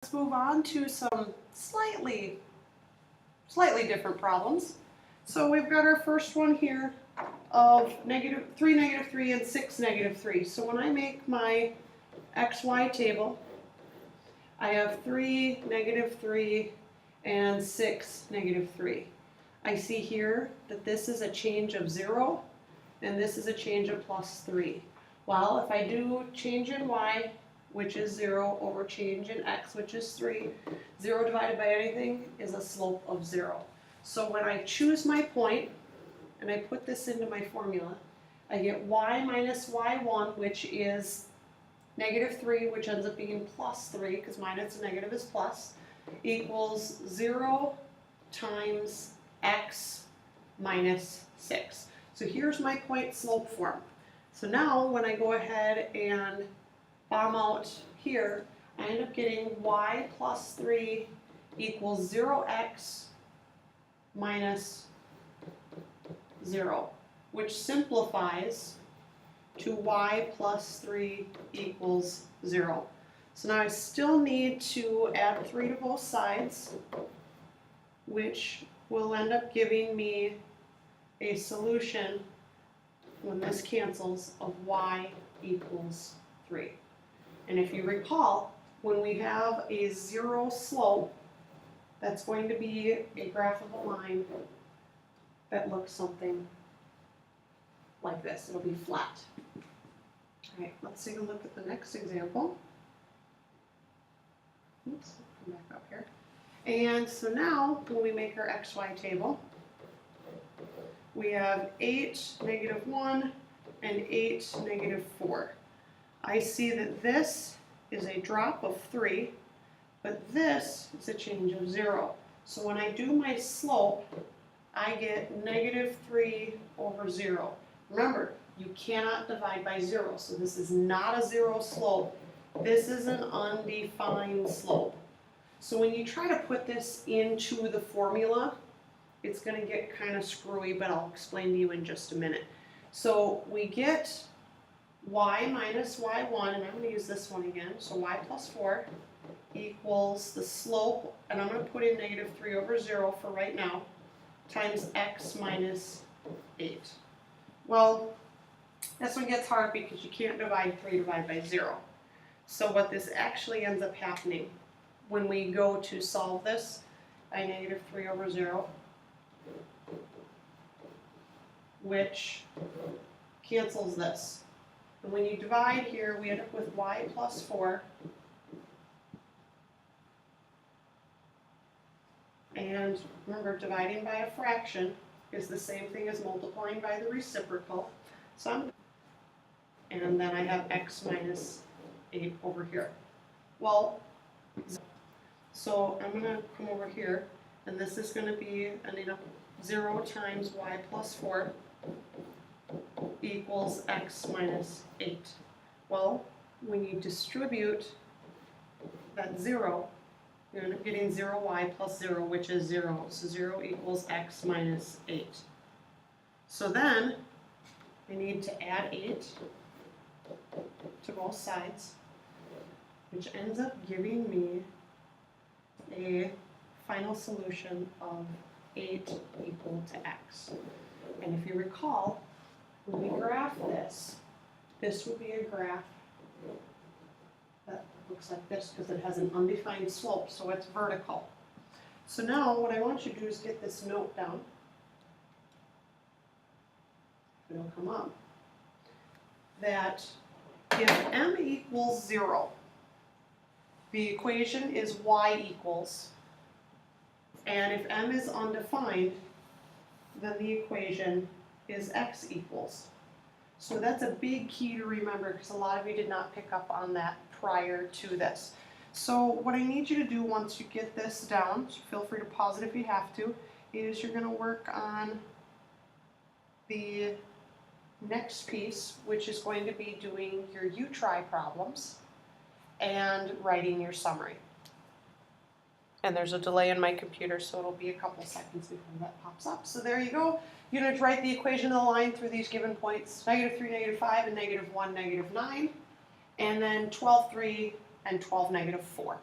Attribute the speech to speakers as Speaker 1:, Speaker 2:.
Speaker 1: Let's move on to some slightly different problems. So we've got our first one here of 3, -3, and 6, -3. So when I make my XY table, I have 3, -3, and 6, -3. I see here that this is a change of 0, and this is a change of +3. Well, if I do change in y, which is 0, over change in x, which is 3, 0 divided by anything is a slope of 0. So when I choose my point, and I put this into my formula, I get y minus y1, which is -3, which ends up being +3, because minus and negative is plus, equals 0 times x minus 6. So here's my point slope form. So now when I go ahead and bomb out here, I end up getting y plus 3 equals 0x minus 0, which simplifies to y plus 3 equals 0. So now I still need to add 3 to both sides, which will end up giving me a solution when this cancels of y equals 3. And if you recall, when we have a 0 slope, that's going to be a graph of a line that looks something like this. It'll be flat. All right, let's take a look at the next example. Oops, come back up here. And so now, when we make our XY table, we have 8, -1, and 8, -4. I see that this is a drop of 3, but this is a change of 0. So when I do my slope, I get -3 over 0. Remember, you cannot divide by 0, so this is not a 0 slope. This is an undefined slope. So when you try to put this into the formula, it's going to get kind of screwy, but I'll explain to you in just a minute. So we get y minus y1, and I'm going to use this one again, so y plus 4 equals the slope, and I'm going to put in -3 over 0 for right now, times x minus 8. Well, this one gets hard because you can't divide 3 divided by 0. So what this actually ends up happening when we go to solve this by -3 over 0, which cancels this. And when you divide here, we end up with y plus 4. And remember, dividing by a fraction is the same thing as multiplying by the reciprocal. And then I have x minus 8 over here. Well, so I'm going to come over here, and this is going to be ending up 0 times y plus 4 equals x minus 8. Well, when you distribute that 0, you're going to be getting 0y plus 0, which is 0. So 0 equals x minus 8. So then I need to add 8 to both sides, which ends up giving me a final solution of 8 equal to x. And if you recall, when we graph this, this would be a graph that looks like this because it has an undefined slope, so it's vertical. So now what I want you to do is get this note down. It'll come up. That if m equals 0, the equation is y equals, and if m is undefined, then the equation is x equals. So that's a big key to remember because a lot of you did not pick up on that prior to this. So what I need you to do once you get this down, so feel free to pause it if you have to, is you're going to work on the next piece, which is going to be doing your U-try problems and writing your summary. And there's a delay in my computer, so it'll be a couple seconds before that pops up. So there you go. You're going to write the equation of the line through these given points, -3, -5, and -1, -9, and then 12, 3, and 12, -4.